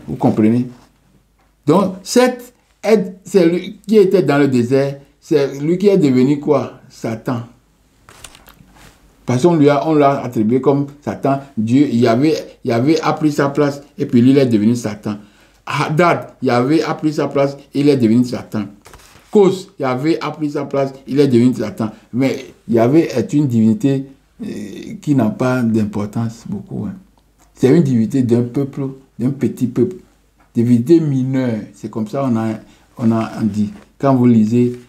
Vous comprenez? Donc, Seth, c'est lui qui était dans le désert, c'est lui qui est devenu quoi? Satan. Parce qu'on l'a attribué comme Satan. Dieu, Yahvé a pris sa place et puis lui, il est devenu Satan. Hadad, Yahvé a pris sa place, il est devenu Satan. Kos, Yahvé a pris sa place, il est devenu Satan. Mais Yahvé est une divinité qui n'a pas d'importance beaucoup. Hein. C'est une divinité d'un peuple, d'un petit peuple. Divinité mineure, c'est comme ça on a dit. Quand vous lisez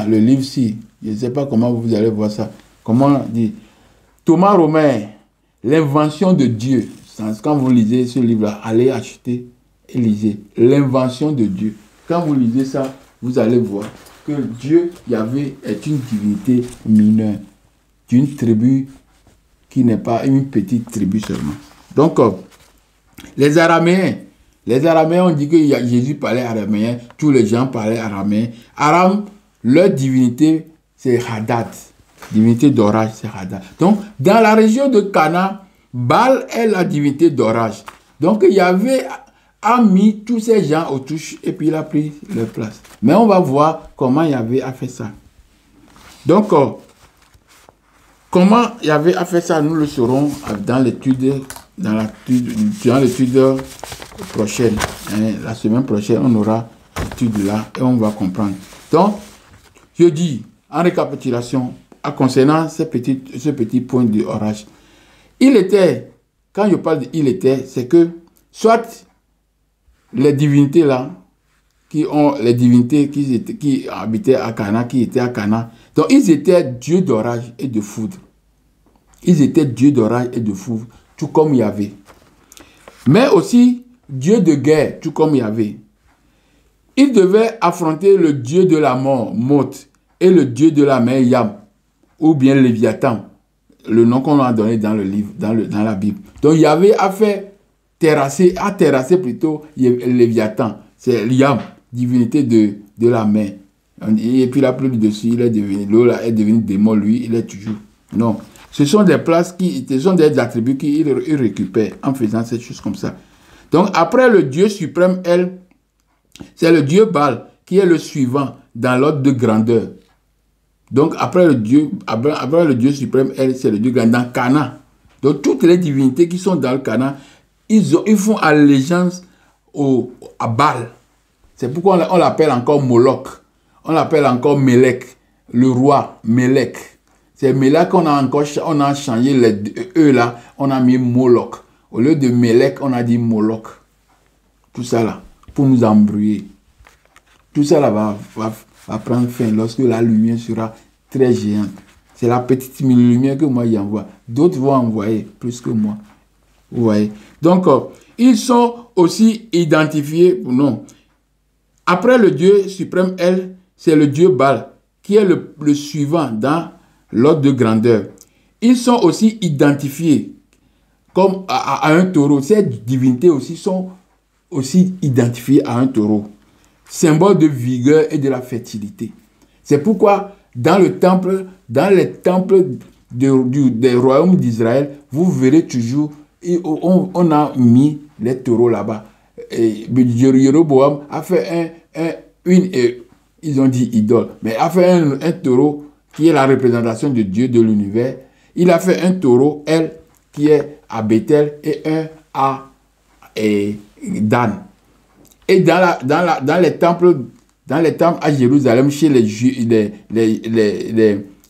le livre-ci, je ne sais pas comment vous allez voir ça. Comment on dit? Thomas Romain, l'invention de Dieu. Quand vous lisez ce livre-là, allez acheter et lisez. L'invention de Dieu. Quand vous lisez ça, vous allez voir que Dieu, Yahvé, est une divinité mineure, d'une tribu qui n'est pas une petite tribu seulement. Donc, les Araméens, on dit que Jésus parlait araméen, tous les gens parlaient araméen. Aram, leur divinité, c'est Hadad. Divinité d'orage, c'est Hadad. Donc, dans la région de Cana, Baal est la divinité d'orage. Donc, Yahvé a mis tous ces gens aux touches et puis il a pris leur place. Mais on va voir comment Yahvé a fait ça. Donc, comment Yahvé a fait ça, nous le saurons dans l'étude prochaine. La semaine prochaine, on aura l'étude là et on va comprendre. Donc, je dis, en récapitulation, concernant ce petit point de orage, il était, quand je parle de il était, c'est que soit les divinités là, qui habitaient à Cana, qui étaient à Cana, donc ils étaient dieux d'orage et de foudre. Ils étaient dieux d'orage et de foudre, tout comme Yahvé. Mais aussi dieu de guerre, tout comme Yahvé. Ils devaient affronter le dieu de la mort, Mot, et le dieu de la mer, Yam, ou bien Léviathan, le nom qu'on a donné dans le livre, dans la Bible. Donc Yahvé a terrassé plutôt Léviathan, c'est Yam, divinité de la mer. Et puis la pluie dessus, il est devenu, l'eau là est devenue démon, lui, il est toujours. Non. Ce sont des places ce sont des attributs qu'il récupère en faisant ces choses comme ça. Donc après le Dieu suprême, c'est le Dieu Baal qui est le suivant dans l'ordre de grandeur. Donc après le Dieu suprême, c'est le Dieu grand dans Cana. Donc toutes les divinités qui sont dans le Cana, ils font allégeance à Baal. C'est pourquoi on l'appelle encore Moloch. On l'appelle encore Melech, le roi Melech. C'est Melech qu'on a encore on a changé les E là, on a mis Moloch. Au lieu de Melech, on a dit Moloch. Tout ça là, pour nous embrouiller. Tout ça là va prendre fin lorsque la lumière sera très géante. C'est la petite lumière que moi j'envoie. D'autres vont envoyer plus que moi. Vous voyez. Donc, ils sont aussi identifiés, non. Après le Dieu suprême, elle, c'est le Dieu Baal, qui est le suivant dans l'ordre de grandeur. Ils sont aussi identifiés comme à un taureau. Ces divinités aussi sont aussi identifiées à un taureau. Symbole de vigueur et de la fertilité. C'est pourquoi dans les temples des royaumes d'Israël, vous verrez toujours, on a mis les taureaux là-bas. Jéroboam a fait ils ont dit idole, mais a fait un taureau qui est la représentation de Dieu de l'univers. Il a fait un taureau, elle, qui est à Bethel, et un à Dan. Et dans les temples à Jérusalem, chez les Judéens,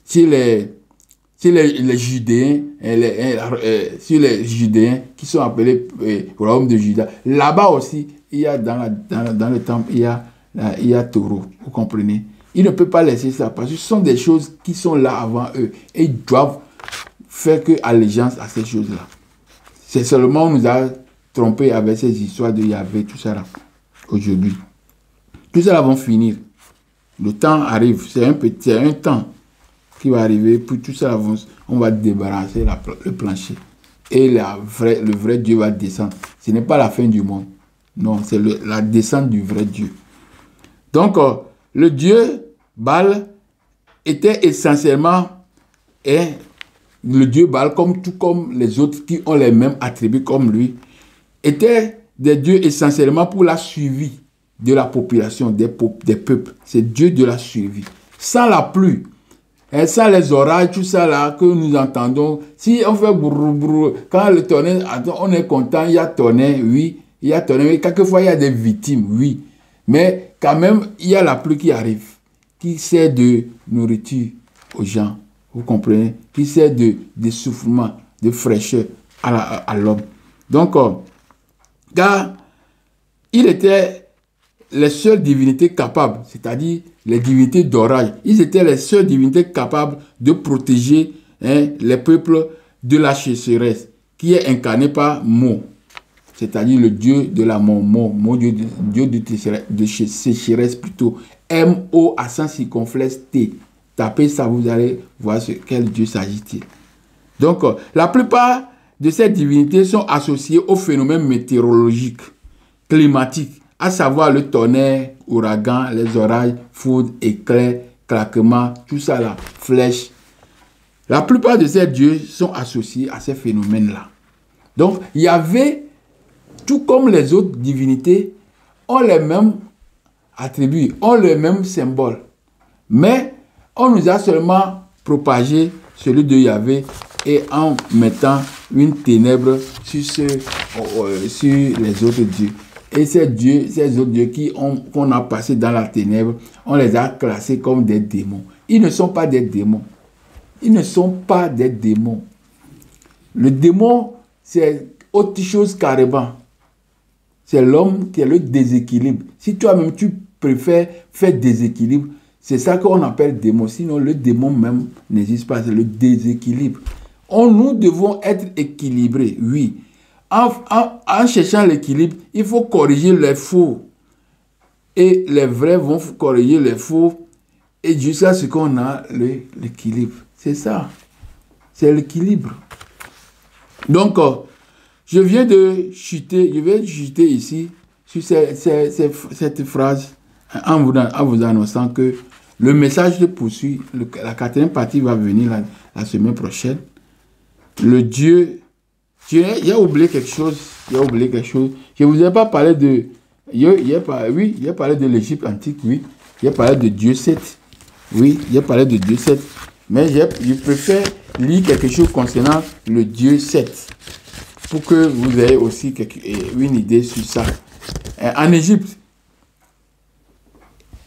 sur les Judéens qui sont appelés royaume de Juda, là-bas aussi, il y a dans le temple, il y a taureau, vous comprenez? Ils ne peuvent pas laisser ça parce que ce sont des choses qui sont là avant eux et ils doivent faire que allégeance à ces choses-là. C'est seulement on nous a trompés avec ces histoires de Yahvé, tout ça là, aujourd'hui. Tout ça là vont finir. Le temps arrive, c'est un temps qui va arriver, puis tout ça là, on va débarrasser le plancher. Et le vrai Dieu va descendre. Ce n'est pas la fin du monde. Non, c'est la descente du vrai Dieu. Donc, le Dieu Baal était essentiellement le Dieu Baal, tout comme les autres qui ont les mêmes attributs comme lui, étaient des dieux essentiellement pour la suivi de la population, des peuples. C'est Dieu de la suivi. Sans la pluie, et sans les orages, tout ça là que nous entendons, si on fait brrr, quand le tonnerre, on est content, il y a tonnerre, oui, il y a tonnerre, mais quelquefois il y a des victimes, oui. Mais quand même, il y a la pluie qui arrive, qui sert de nourriture aux gens, vous comprenez, qui sert d'essoufflement, de fraîcheur à l'homme. Donc, car il était les seules divinités capables, c'est-à-dire les divinités d'orage, ils étaient les seules divinités capables de protéger les peuples de la sécheresse, qui est incarné par Mo, c'est-à-dire le dieu de la Mo, dieu de sécheresse plutôt, M-O à sens circonflexe T. Tapez ça, vous allez voir quel dieu s'agit-il. Donc, la plupart de ces divinités sont associées aux phénomènes météorologiques, climatiques, à savoir le tonnerre, ouragan, les orages, foudre, éclairs, claquements, tout ça là, flèches. La plupart de ces dieux sont associés à ces phénomènes-là. Donc, il y avait, tout comme les autres divinités, ont les mêmes attributs, ont les mêmes symboles. Mais, on nous a seulement propagé celui de Yahvé et en mettant une ténèbre sur les autres dieux. Et ces autres dieux qu'on a passés dans la ténèbre, on les a classés comme des démons. Ils ne sont pas des démons. Ils ne sont pas des démons. Le démon, c'est autre chose carrément. C'est l'homme qui est le déséquilibre. Si toi-même tu préfères faire déséquilibre, c'est ça qu'on appelle démon. Sinon, le démon même n'existe pas. C'est le déséquilibre. Nous devons être équilibrés, oui. En cherchant l'équilibre, il faut corriger les faux. Et les vrais vont corriger les faux. Et jusqu'à ce qu'on a l'équilibre. C'est ça. C'est l'équilibre. Donc, je vais chuter ici sur cette phrase en vous annonçant que le message se poursuit. La quatrième partie va venir la semaine prochaine. Le Dieu... Il a oublié quelque chose. Je ne vous ai pas parlé de... Il a parlé de l'Égypte antique, oui. Il a parlé de Dieu 7. Oui, il a parlé de Dieu 7. Mais je préfère lire quelque chose concernant le Dieu 7. Pour que vous ayez aussi une idée sur ça. En Égypte,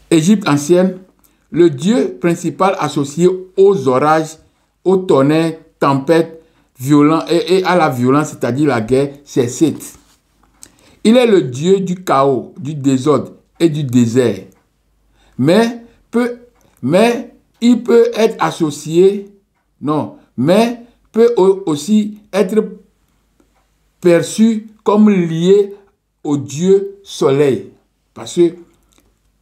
Égypte ancienne, le dieu principal associé aux orages, aux tonnerres, tempêtes, violents et à la violence, c'est-à-dire la guerre, c'est Seth. Il est le dieu du chaos, du désordre et du désert. Mais il peut être associé, mais peut aussi être perçu comme lié au dieu soleil. Parce que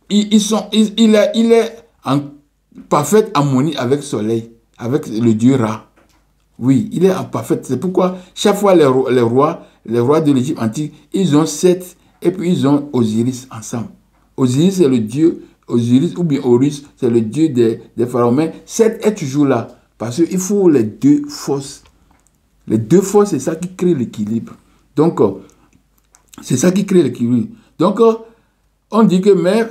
il est en parfaite harmonie avec le soleil, avec le dieu Ra. Oui, il est en parfaite. C'est pourquoi chaque fois les rois de l'Égypte antique, ils ont Seth et puis ils ont Osiris ensemble. Osiris c'est le dieu, Osiris ou bien Horus, c'est le dieu des pharaons. Mais Seth est toujours là parce qu'il faut les deux forces. Les deux forces, c'est ça qui crée l'équilibre. Donc, c'est ça qui crée l'équilibre. Donc, on dit que mais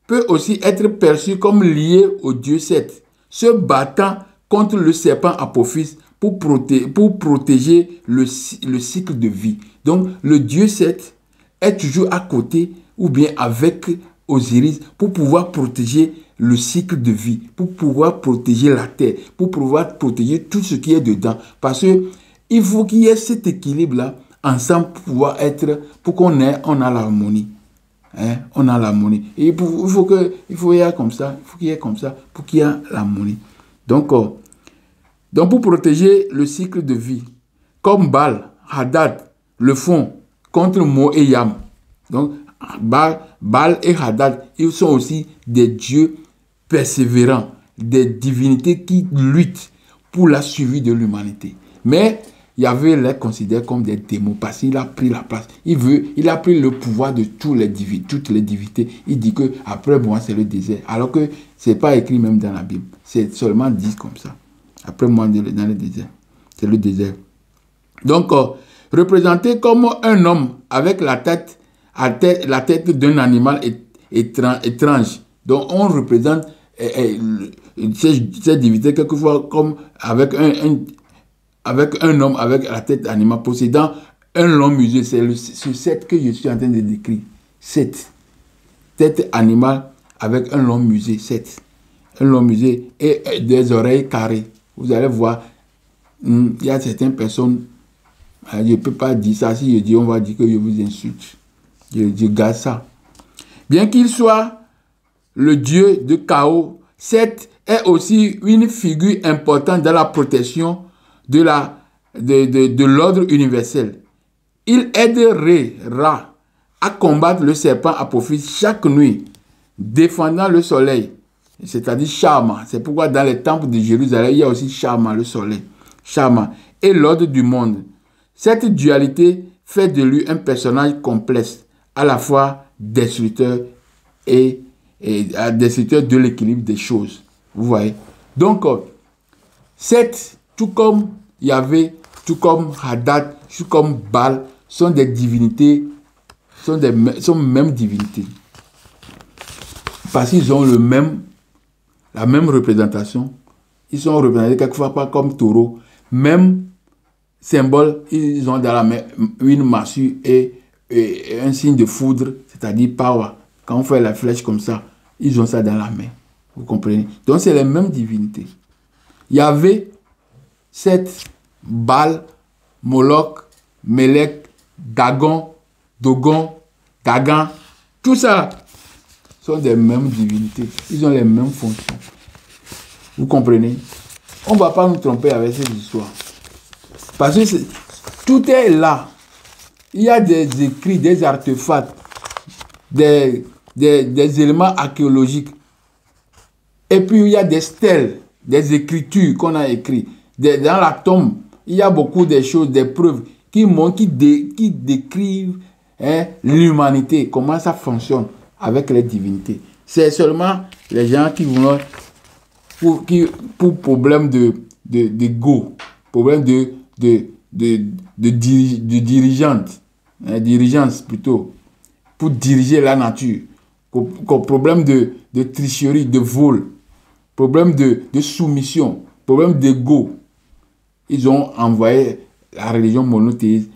peut aussi être perçu comme lié au dieu Seth, se battant contre le serpent Apophis pour protéger le cycle de vie. Donc, le dieu Seth est toujours à côté ou bien avec Osiris pour pouvoir protéger le cycle de vie, pour pouvoir protéger la terre, pour pouvoir protéger tout ce qui est dedans. Parce que il faut qu'il y ait cet équilibre-là ensemble pour pouvoir être, pour qu'on ait, on a l'harmonie. Hein? On a l'harmonie. Et il faut qu'il y ait comme ça, il faut qu'il y ait comme ça pour qu'il y ait l'harmonie. Donc, pour protéger le cycle de vie, comme Baal, Hadad, le font contre Mo et Yam. Donc, Baal et Hadad, ils sont aussi des dieux persévérants, des divinités qui luttent pour la survie de l'humanité. Mais Yahvé les considère comme des démons parce qu'il a pris la place. Il a pris le pouvoir de toutes les divinités. Il dit que après moi, c'est le désert. Alors que ce n'est pas écrit même dans la Bible. C'est seulement dit comme ça. Après moi, dans le désert. C'est le désert. Donc, représenté comme un homme avec la tête d'un animal étrange. Donc, on représente ces divinités quelquefois comme avec un homme avec la tête d'animal possédant un long museau. C'est ce Seth que je suis en train de décrire. Seth. Tête animale avec un long museau. Seth. Un long museau et des oreilles carrées. Vous allez voir, il y a certaines personnes, je ne peux pas dire ça. Si je dis, on va dire que je vous insulte. Je garde ça. Bien qu'il soit le dieu de chaos, Seth est aussi une figure importante dans la protection de l'ordre universel. Il aide Ra à combattre le serpent Apophis chaque nuit, défendant le soleil, c'est-à-dire Shama. C'est pourquoi dans les temples de Jérusalem, il y a aussi Shama, le soleil. Shama et l'ordre du monde. Cette dualité fait de lui un personnage complexe, à la fois destructeur et destructeur de l'équilibre des choses. Vous voyez? Donc, Seth, tout comme Yahvé, tout comme Hadad, tout comme Baal, sont des divinités, sont mêmes divinités. Parce qu'ils ont la même représentation. Ils sont représentés quelquefois pas comme taureau. Même symbole, ils ont dans la main une massue et un signe de foudre, c'est-à-dire power. Quand on fait la flèche comme ça, ils ont ça dans la main. Vous comprenez? Donc c'est les mêmes divinités. Yahvé, Seth, Baal, Moloch, Melech, Dagon, Dogon, Dagan, tout ça sont des mêmes divinités. Ils ont les mêmes fonctions. Vous comprenez? On ne va pas nous tromper avec cette histoire. Parce que tout est là. Il y a des écrits, des artefacts, des éléments archéologiques. Et puis il y a des stèles, des écritures qu'on a écrites. Dans la tombe, il y a beaucoup de choses, des preuves qui montrent, qui décrivent l'humanité, comment ça fonctionne avec les divinités. C'est seulement les gens qui vont pour problème d'ego, problème de dirigeante, dirigeance plutôt, pour diriger la nature, problème de tricherie, de vol, problème de soumission, problème d'ego. Ils ont envoyé la religion monothéiste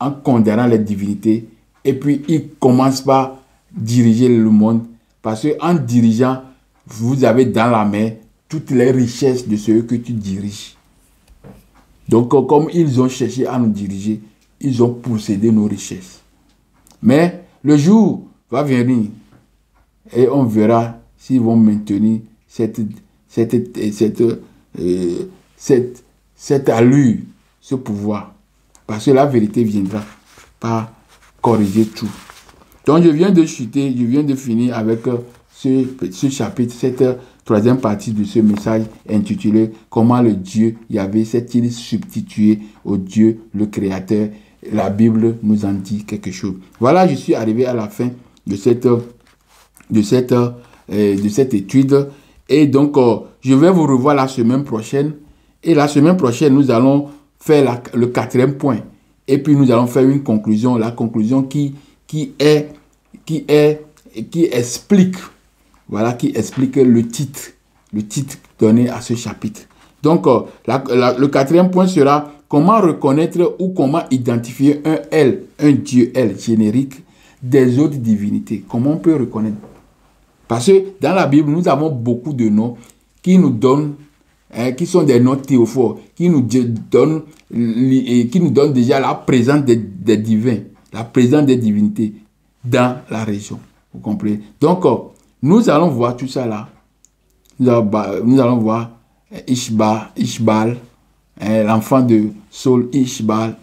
en condamnant les divinités et puis il commence par diriger le monde. Parce qu'en dirigeant, vous avez dans la main toutes les richesses de ceux que tu diriges. Donc, comme ils ont cherché à nous diriger, ils ont possédé nos richesses. Mais le jour va venir et on verra s'ils vont maintenir cette allure, ce pouvoir. Parce que la vérité viendra par corriger tout. Donc, je viens de chuter, je viens de finir avec ce chapitre, cette troisième partie de ce message intitulé « Comment le Dieu Yahvé s'est-il substitué au Dieu, le Créateur ?» La Bible nous en dit quelque chose. Voilà, je suis arrivé à la fin de cette étude. Et donc, je vais vous revoir la semaine prochaine. Et la semaine prochaine, nous allons faire le quatrième point. Et puis, nous allons faire une conclusion. La conclusion qui explique, voilà, qui explique le titre donné à ce chapitre. Donc, le quatrième point sera comment reconnaître ou comment identifier un Dieu L générique des autres divinités. Comment on peut reconnaître? Parce que dans la Bible, nous avons beaucoup de noms qui nous donnent, qui sont des noms théophores, qui nous donnent déjà la présence des divins, la présence des divinités dans la région. Vous comprenez? Donc, nous allons voir tout ça là. Nous allons voir Ishbal, l'enfant de Saul, Ishbal.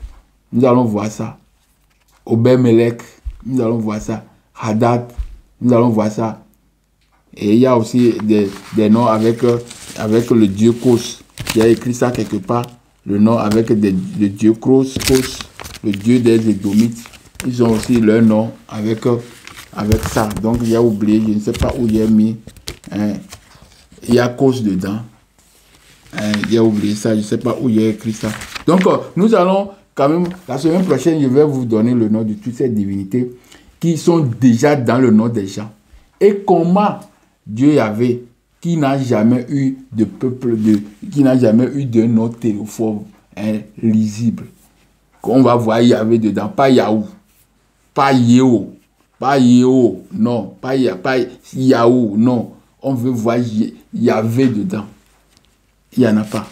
Nous allons voir ça. Obed-Melech, nous allons voir ça. Hadad, nous allons voir ça. Et il y a aussi des noms avec le dieu Kos. Il y a écrit ça quelque part. Le nom avec le dieu Kos, le dieu des Édomites. Ils ont aussi leur nom avec ça. Donc il y a oublié, je ne sais pas où il y a mis. Il y a Kos dedans. Il y a oublié ça, je ne sais pas où il y a écrit ça. Donc nous allons quand même, la semaine prochaine, je vais vous donner le nom de toutes ces divinités qui sont déjà dans le nom des gens. Et comment Dieu Yahvé, qui n'a jamais eu de peuple, qui n'a jamais eu de nom théophore lisible. On va voir Yahvé dedans, pas Yahou, pas Yého, non, pas Yahou, non. On veut voir Yahvé dedans. Il n'y en a pas.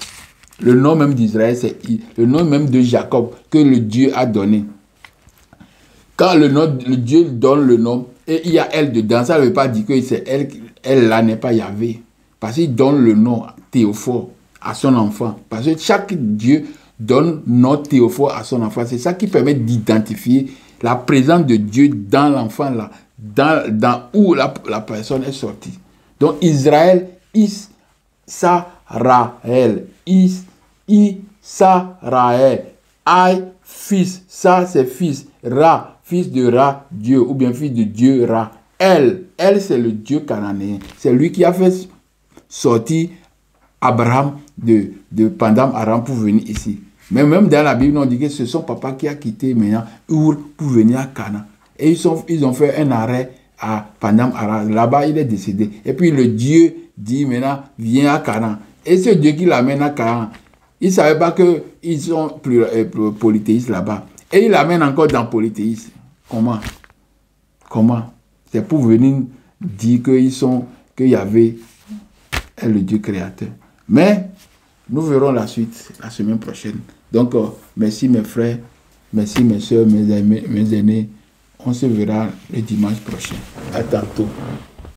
Le nom même d'Israël, c'est le nom même de Jacob que le Dieu a donné. Quand le Dieu donne le nom, et il y a elle dedans, ça ne veut pas dire que c'est elle là n'est pas Yahvé. Parce qu'il donne le nom théophore à son enfant. Parce que chaque Dieu donne nom théophore à son enfant. C'est ça qui permet d'identifier la présence de Dieu dans l'enfant là, dans où la personne est sortie. Donc Israël, Israël, Israël, Aïe, fils, ça c'est fils, Ra, fils de Ra, Dieu, ou bien fils de Dieu, Ra. Elle c'est le Dieu cananéen. C'est lui qui a fait sortir Abraham de Pandam Aram pour venir ici. Mais même dans la Bible, on dit que c'est son papa qui a quitté maintenant Ur pour venir à Cana. Et ils ont fait un arrêt à Pandam Aram. Là-bas, il est décédé. Et puis le Dieu dit maintenant, viens à Cana. Et ce Dieu qui l'amène à Cana, il ne savait pas qu'ils sont polythéistes là-bas. Et il l'amène encore dans polythéisme. Comment? C'est pour venir dire qu'il y avait le Dieu créateur. Mais nous verrons la suite la semaine prochaine. Donc, merci mes frères, merci mes soeurs, mes aînés. On se verra le dimanche prochain. À tantôt.